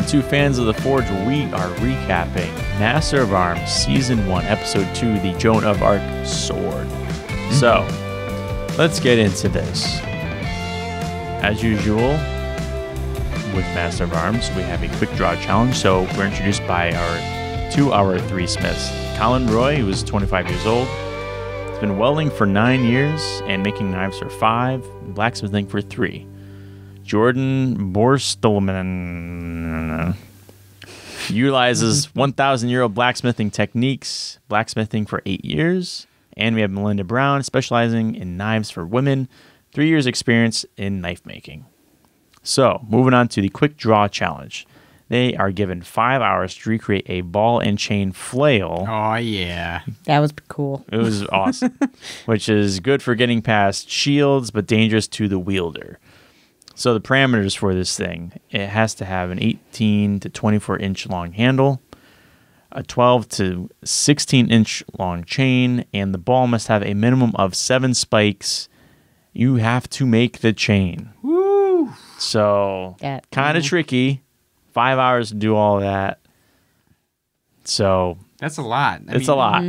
to Fans of the Forge. We are recapping Master of Arms Season 1, Episode 2, the Joan of Arc Sword. So, let's get into this. As usual, with Master of Arms, we have a quick draw challenge. So, we're introduced by our 3 smiths. Colin Roy, who is 25 years old, has been welding for 9 years and making knives for 5, and blacksmithing for 3. Jordan Borstelman utilizes 1,000-year-old blacksmithing techniques, blacksmithing for 8 years. And we have Melinda Brown, specializing in knives for women, 3 years experience in knife making. So, moving on to the quick draw challenge. They are given 5 hours to recreate a ball and chain flail. Oh, yeah. That was cool. It was awesome, which is good for getting past shields, but dangerous to the wielder. So the parameters for this thing, it has to have an 18 to 24 inch long handle, a 12 to 16 inch long chain, and the ball must have a minimum of 7 spikes. You have to make the chain. Woo! So kind of tricky. 5 hours to do all that. So that's a lot. It's a lot.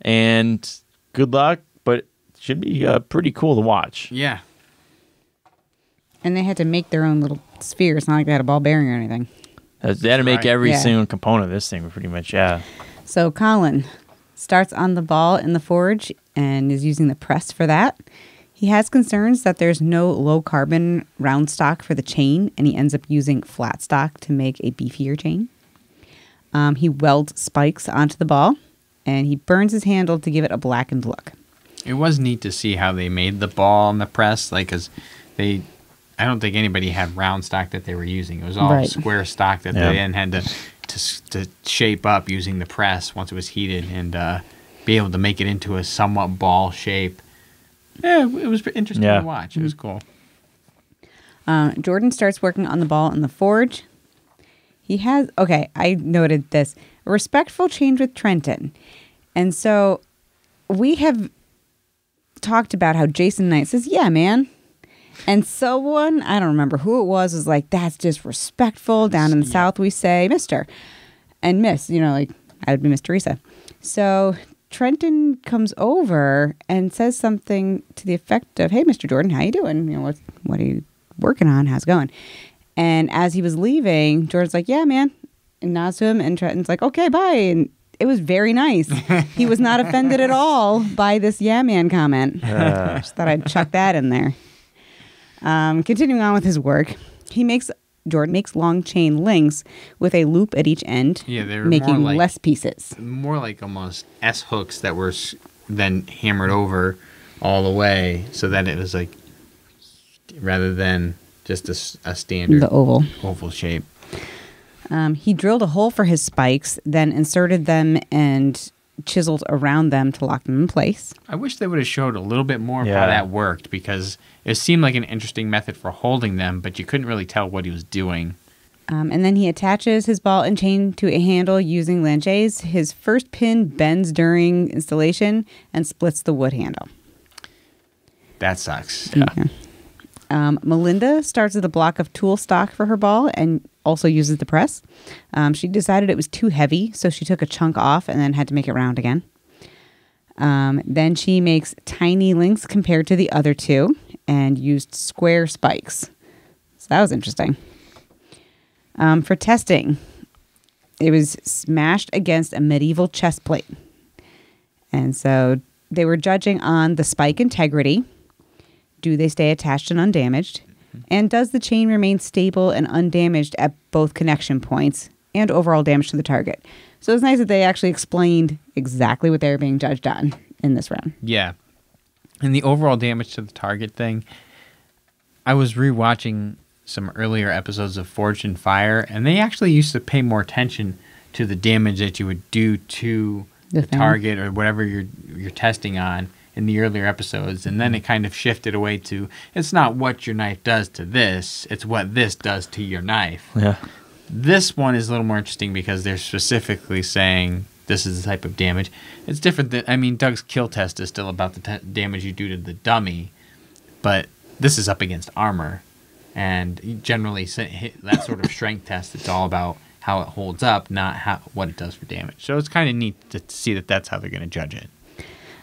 And good luck, but it should be pretty cool to watch. Yeah. And they had to make their own little sphere. It's not like they had a ball bearing or anything. They had to make every single component of this thing, pretty much, yeah. So Colin starts on the ball in the forge and is using the press for that. He has concerns that there's no low-carbon round stock for the chain, and he ends up using flat stock to make a beefier chain. He welds spikes onto the ball, and he burns his handle to give it a blackened look. It was neat to see how they made the ball on the press, because I don't think anybody had round stock that they were using. It was all square stock that they then had to shape up using the press once it was heated and be able to make it into a somewhat ball shape. Yeah, it was interesting to watch. It was cool. Jordan starts working on the ball in the forge. He has, I noted this, a respectful change with Trenton. And so we have talked about how Jason Knight says, yeah, man. And someone, I don't remember who it was like, that's disrespectful. Down in the South, we say Mr. and Miss, I would be Miss Teresa. So Trenton comes over and says something to the effect of, hey, Mr. Jordan, how you doing? What are you working on? How's it going? And as he was leaving, Jordan's like, yeah, man. And nods to him, and Trenton's like, okay, bye. And it was very nice. He was not offended at all by this yeah, man comment. I just thought I'd chuck that in there. Continuing on with his work, Jordan makes long chain links with a loop at each end, they're making more like, less pieces. More like almost S hooks that were then hammered over all the way, so that it was like, rather than just a standard the oval shape. He drilled a hole for his spikes, then inserted them and chiseled around them to lock them in place. I wish they would have showed a little bit more of how that worked, because it seemed like an interesting method for holding them, but you couldn't really tell what he was doing. And then he attaches his ball and chain to a handle using langes. His first pin bends during installation and splits the wood handle. That sucks. Yeah. Melinda starts with a block of tool stock for her ball and also uses the press. She decided it was too heavy, so she took a chunk off and then had to make it round again. Then she makes tiny links compared to the other 2 and used square spikes. So that was interesting. For testing, it was smashed against a medieval chest plate. And so they were judging on the spike integrity. Do they stay attached and undamaged? And does the chain remain stable and undamaged at both connection points and overall damage to the target? So it's nice that they actually explained exactly what they were being judged on in this round. Yeah. And the overall damage to the target thing, I was rewatching some earlier episodes of Forged in Fire, and they actually used to pay more attention to the damage that you would do to the target or whatever you're testing on in the earlier episodes, and then it kind of shifted away to, it's not what your knife does to this, it's what this does to your knife. Yeah. This one is a little more interesting because they're specifically saying this is the type of damage. It's different than, Doug's kill test is still about the damage you do to the dummy, but this is up against armor. And generally, that sort of strength test, it's all about how it holds up, not what it does for damage. So it's kind of neat to see that that's how they're going to judge it.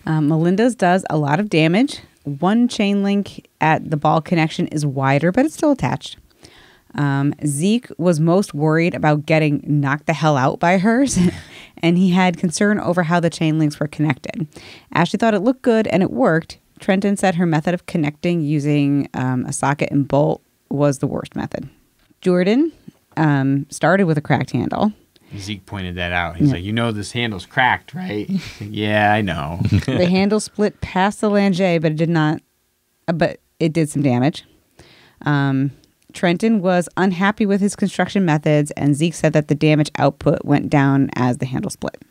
Melinda's does a lot of damage. One chain link at the ball connection is wider, but it's still attached. Zeke was most worried about getting knocked the hell out by hers, and he had concern over how the chain links were connected. Ashley thought it looked good, and it worked. Trenton said her method of connecting using a socket and bolt was the worst method. Jordan started with a cracked handle. Zeke pointed that out. He's like, this handle's cracked, right? Yeah, I know. The handle split past the lange, but it did not. But it did some damage. Trenton was unhappy with his construction methods, and Zeke said that the damage output went down as the handle split,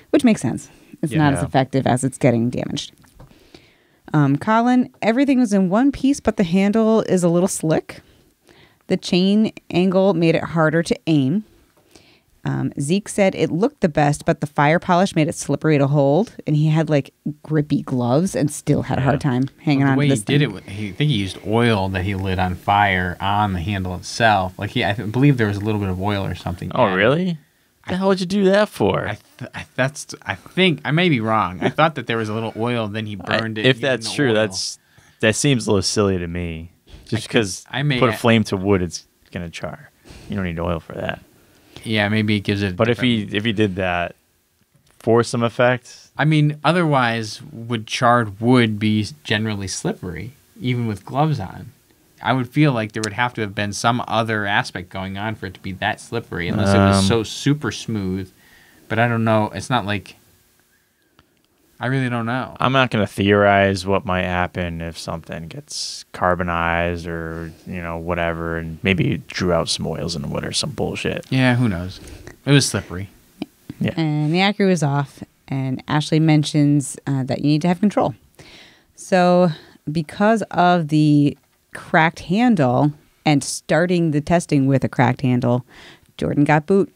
which makes sense. It's not as effective as it's getting damaged. Colin, everything was in one piece, but the handle is a little slick. The chain angle made it harder to aim. Zeke said it looked the best, but the fire polish made it slippery to hold, and he had like grippy gloves and still had a hard time hanging on to this thing. The way he did it, I think he used oil that he lit on fire on the handle itself. Like I believe there was a little bit of oil or something. Oh, really? What the hell would you do that for? I think I may be wrong. I thought that there was a little oil, then he burned it. If that's true, that seems a little silly to me. Just because put a flame to wood, it's gonna char. You don't need oil for that. Yeah, maybe it gives it. But if he did that for some effect, I mean, otherwise, would charred wood be generally slippery, even with gloves on? I would feel like there would have to have been some other aspect going on for it to be that slippery, unless it was so super smooth. But I don't know. It's not like. I really don't know. I'm not going to theorize what might happen if something gets carbonized or, whatever, and maybe it drew out some oils in the wood or some bullshit. Yeah, who knows? It was slippery. Yeah. And the accuracy was off, and Ashley mentions that you need to have control. So because of the cracked handle and starting the testing with a cracked handle, Jordan got boot.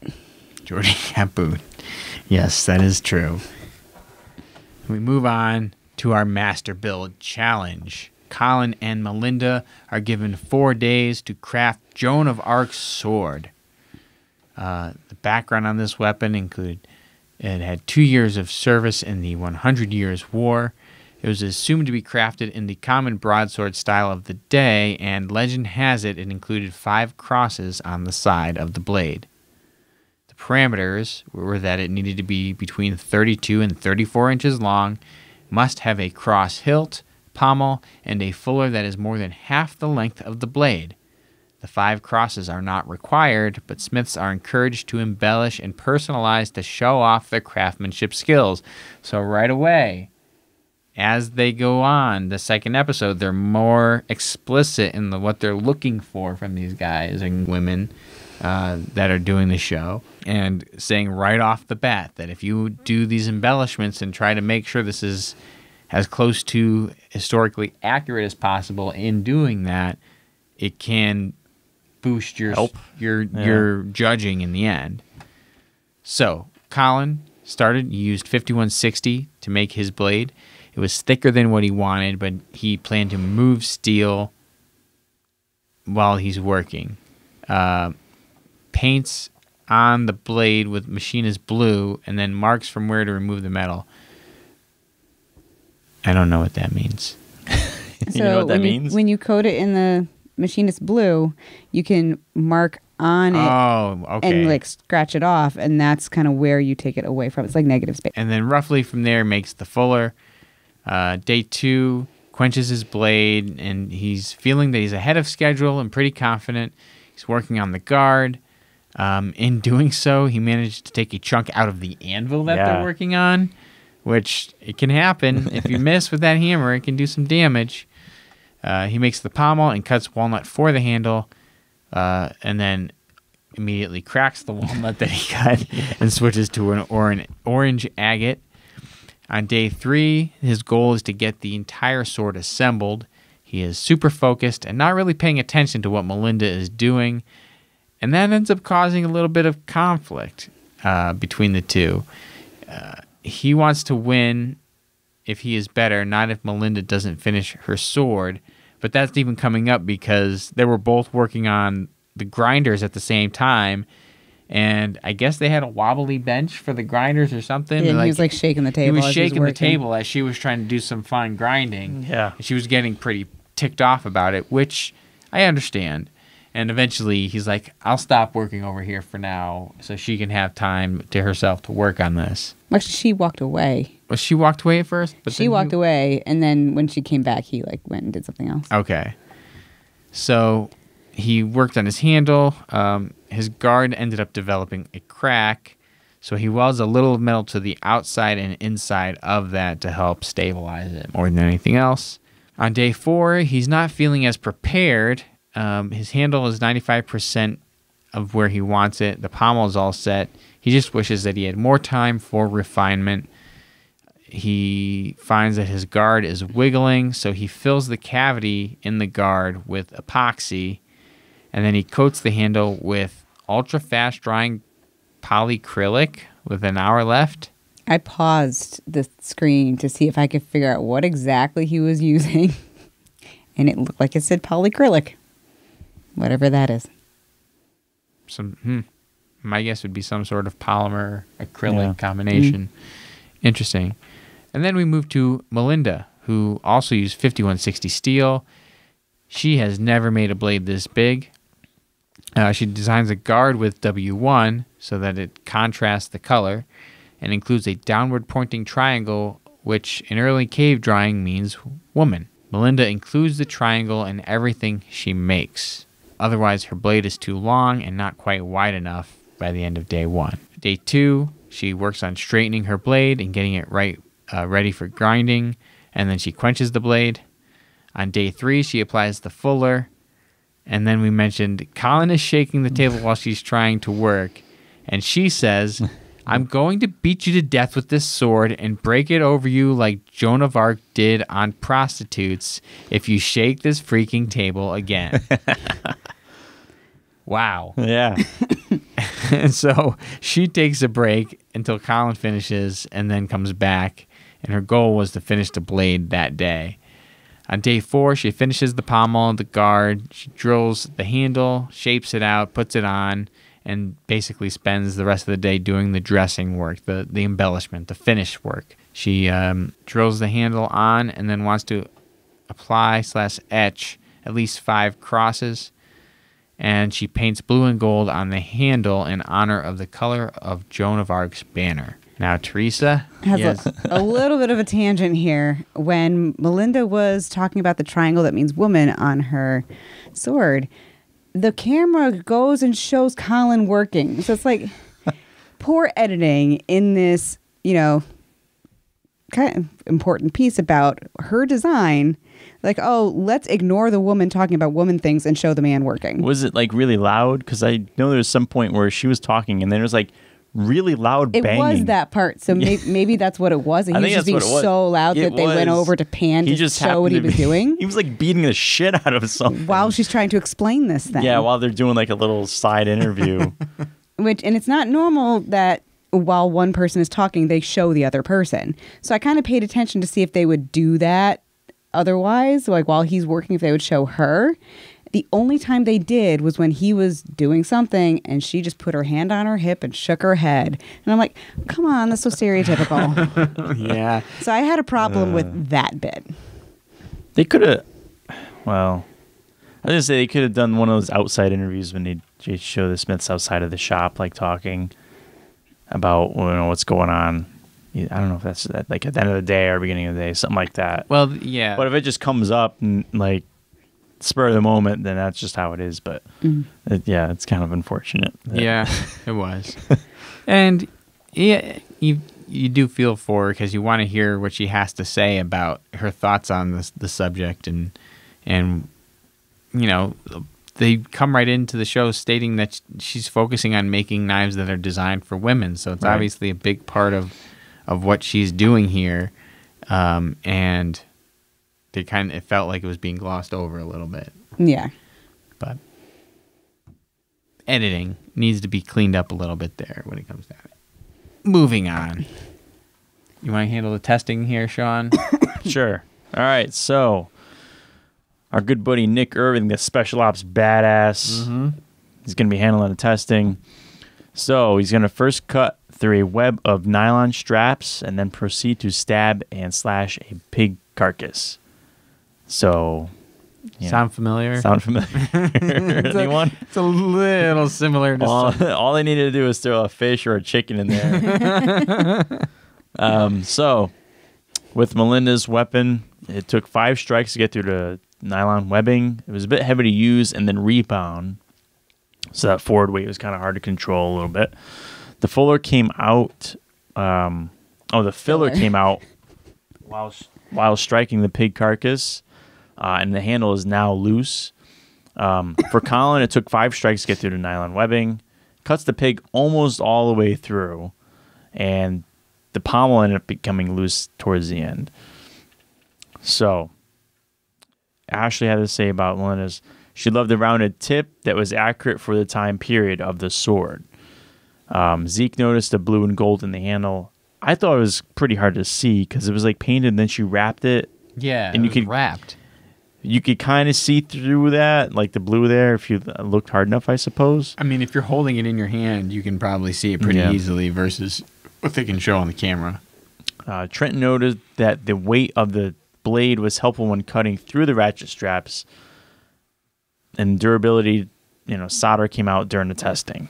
Jordan got boot. Yes, that is true. We move on to our Master Build Challenge. Colin and Melinda are given 4 days to craft Joan of Arc's sword. The background on this weapon included it had 2 years of service in the 100 Years' War. It was assumed to be crafted in the common broadsword style of the day, and legend has it included 5 crosses on the side of the blade. Parameters were that it needed to be between 32 and 34 inches long, must have a cross hilt, pommel, and a fuller that is more than half the length of the blade. The 5 crosses are not required, but smiths are encouraged to embellish and personalize to show off their craftsmanship skills. So right away, as they go on, the second episode, they're more explicit in what they're looking for from these guys and women that are doing the show, and saying right off the bat that if you do these embellishments and try to make sure this is as close to historically accurate as possible in doing that, it can boost your judging in the end. So Colin started, he used 5160 to make his blade. It was thicker than what he wanted, but he planned to move steel while he's working. Paints on the blade with machinist blue, and then marks from where to remove the metal. I don't know what that means. You know what that means? When you coat it in the machinist blue, you can mark on it and scratch it off, and that's kind of where you take it away from. It's like negative space. And then roughly from there makes the fuller. Day 2, quenches his blade, and he's feeling that he's ahead of schedule and pretty confident. He's working on the guard. In doing so, he managed to take a chunk out of the anvil that they're working on, which it can happen. If you miss with that hammer, it can do some damage. He makes the pommel and cuts walnut for the handle, and then immediately cracks the walnut that he cut and switches to an orange agate. On day 3, his goal is to get the entire sword assembled. He is super focused and not really paying attention to what Melinda is doing, and that ends up causing a little bit of conflict between the two. He wants to win if he is better, not if Melinda doesn't finish her sword, But that's even coming up because they were both working on the grinders at the same time. And I guess they had a wobbly bench for the grinders or something. Yeah, he was like shaking the table. He was as shaking the working. table as she was trying to do some fine grinding. Yeah. And she was getting pretty ticked off about it, which I understand. And eventually he's like, I'll stop working over here for now so she can have time to herself to work on this. Actually, she walked away. Well, she walked away at first? But She walked away, and then when she came back, he like went and did something else. Okay. So he worked on his handle. His guard ended up developing a crack. So he welds a little metal to the outside and inside of that to help stabilize it more than anything else. On day 4, he's not feeling as prepared. His handle is 95% of where he wants it. The pommel is all set. He just wishes that he had more time for refinement. He finds that his guard is wiggling, so he fills the cavity in the guard with epoxy, and then he coats the handle with ultra-fast drying polyacrylic with an hour left. I paused the screen to see if I could figure out what exactly he was using, and it looked like it said polyacrylic. Whatever that is. My guess would be some sort of polymer acrylic combination. Interesting. And then we move to Melinda, who also used 5160 steel. She has never made a blade this big. She designs a guard with W1 so that it contrasts the color and includes a downward pointing triangle, which in early cave drawing means woman. Melinda includes the triangle in everything she makes. Otherwise, her blade is too long and not quite wide enough by the end of day 1. Day 2, she works on straightening her blade and getting it ready for grinding, and then she quenches the blade. On day 3, she applies the fuller, and then we mentioned Colin is shaking the table while she's trying to work, and she says, I'm going to beat you to death with this sword and break it over you like Joan of Arc did on prostitutes if you shake this freaking table again. Wow. Yeah. And so she takes a break until Colin finishes and then comes back, and her goal was to finish the blade that day. On day 4, she finishes the pommel, the guard, she drills the handle, shapes it out, puts it on, and basically spends the rest of the day doing the dressing work, the embellishment, the finish work. She drills the handle on and then wants to apply/etch at least 5 crosses. And she paints blue and gold on the handle in honor of the color of Joan of Arc's banner. Now, Teresa has a little bit of a tangent here. When Melinda was talking about the triangle that means woman on her sword, the camera goes and shows Colin working. So it's like poor editing in this, kind of important piece about her design. Like, oh, let's ignore the woman talking about woman things and show the man working. Was it like really loud? Because I know there was some point where she was talking and then it was like really loud banging. It was that part. So maybe that's what it was. And he was just being so loud that they went over to pan to show what he was doing. He was like beating the shit out of something. While she's trying to explain this thing. Yeah, while they're doing like a little side interview. And it's not normal that while one person is talking, they show the other person. So I kind of paid attention to see if they would do that otherwise, like while he's working, if they would show her. The only time they did was when he was doing something and she just put her hand on her hip and shook her head. And I'm like, come on, that's so stereotypical. Yeah. So I had a problem with that bit. They could have, well, I was going to say they could have done one of those outside interviews when they show the Smiths outside of the shop, like talking about what's going on. I don't know if that's like at the end of the day or beginning of the day, something like that. Well, yeah. But if it just comes up and like spur of the moment, then that's just how it is. But it's kind of unfortunate. Yeah, it was. And yeah, you do feel for her because you want to hear what she has to say about her thoughts on the subject, and they come right into the show stating that she's focusing on making knives that are designed for women. So it's obviously a big part of what she's doing here, and it felt like it was being glossed over a little bit. Yeah. But editing needs to be cleaned up a little bit there when it comes to it. Moving on. You want to handle the testing here, Sean? Sure. All right. So Our good buddy Nick Irving, the special ops badass. He's going to be handling the testing. So he's going to first cut through a web of nylon straps and then proceed to stab and slash a pig carcass. So... yeah. Sound familiar? Anyone? It's a little similar to all they needed to do was throw a fish or a chicken in there. So, with Melinda's weapon, it took 5 strikes to get through the nylon webbing. It was a bit heavy to use and then rebound. So that forward weight was kind of hard to control a little bit. The filler came out. The filler came out while striking the pig carcass. And the handle is now loose. For Colin, it took 5 strikes to get through the nylon webbing. Cuts the pig almost all the way through. And the pommel ended up becoming loose towards the end. So, Ashley had to say about Melinda's, she loved the rounded tip that was accurate for the time period of the sword. Zeke noticed the blue and gold in the handle. I thought it was pretty hard to see because it was like painted and then she wrapped it. Yeah, and it was wrapped. You could kind of see through that, like the blue there, if you looked hard enough, I suppose. I mean, if you're holding it in your hand, you can probably see it pretty easily versus what they can show on the camera. Trenton noted that the weight of the blade was helpful when cutting through the ratchet straps, and durability, solder came out during the testing.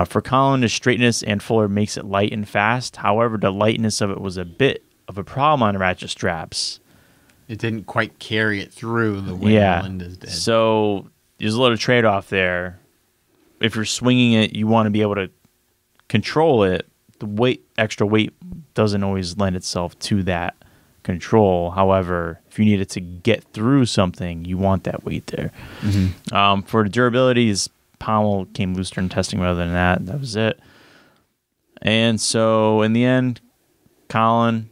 For Colin, the straightness and fuller makes it light and fast. However, the lightness of it was a bit of a problem on the ratchet straps. It didn't quite carry it through the way Melinda's did. So there's a little trade-off there. If you're swinging it, you want to be able to control it. The extra weight doesn't always lend itself to that control. However, if you need it to get through something, you want that weight there. For the durability, his pommel came loose during testing. Rather than that, that was it. And so in the end, Colin,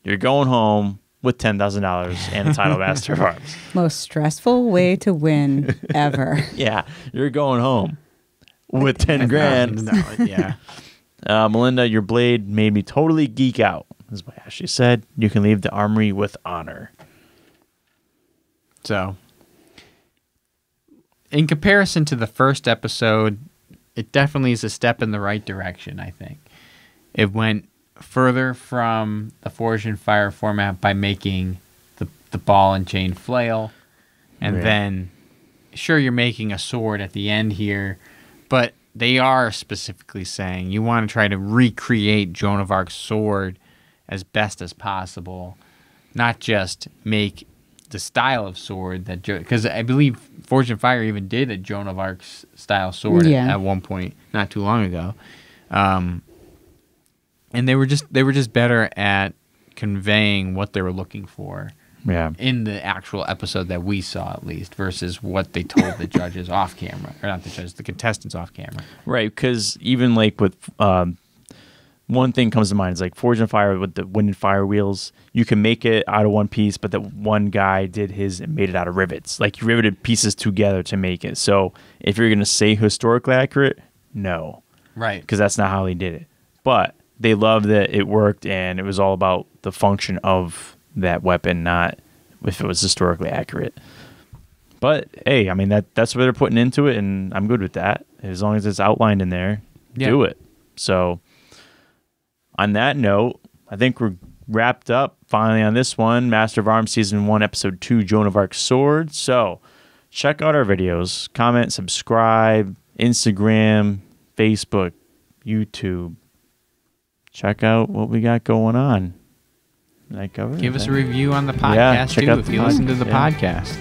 you're going home with $10,000 and a title Master of Arms. Most stressful way to win ever. Yeah, you're going home with 10 grand. Yeah. Melinda, your blade made me totally geek out. This is what Ashley said. You can leave the armory with honor. So, in comparison to the first episode, it definitely is a step in the right direction, I think. It went further from the Forge and Fire format by making the ball and chain flail. And then, sure, you're making a sword at the end here, but they are specifically saying you want to try to recreate Joan of Arc's sword as best as possible, not just make the style of sword that because I believe Forge and Fire even did a Joan of Arc style sword at one point not too long ago. And they were just better at conveying what they were looking for in the actual episode that we saw, at least, versus what they told the judges off camera. Or not the judges, the contestants off camera. Right, because even like with one thing comes to mind is like Forge and Fire with the wind and fire wheels. You can make it out of one piece, but that one guy did his and made it out of rivets. Like he riveted pieces together to make it. So if you're going to say historically accurate, no. Right. Because that's not how he did it. But they loved that it worked, and it was all about the function of that weapon, not if it was historically accurate. But hey, I mean that's what they're putting into it, and I'm good with that. As long as it's outlined in there, do it. So on that note, I think we're wrapped up finally on this one, Master of Arms Season 1, Episode 2, Joan of Arc Sword. So check out our videos, comment, subscribe, Instagram, Facebook, YouTube. Check out what we got going on. Give us a review on the podcast, too, if you listen to the podcast.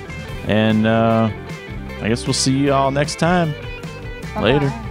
And I guess we'll see you all next time. Bye-bye. Later.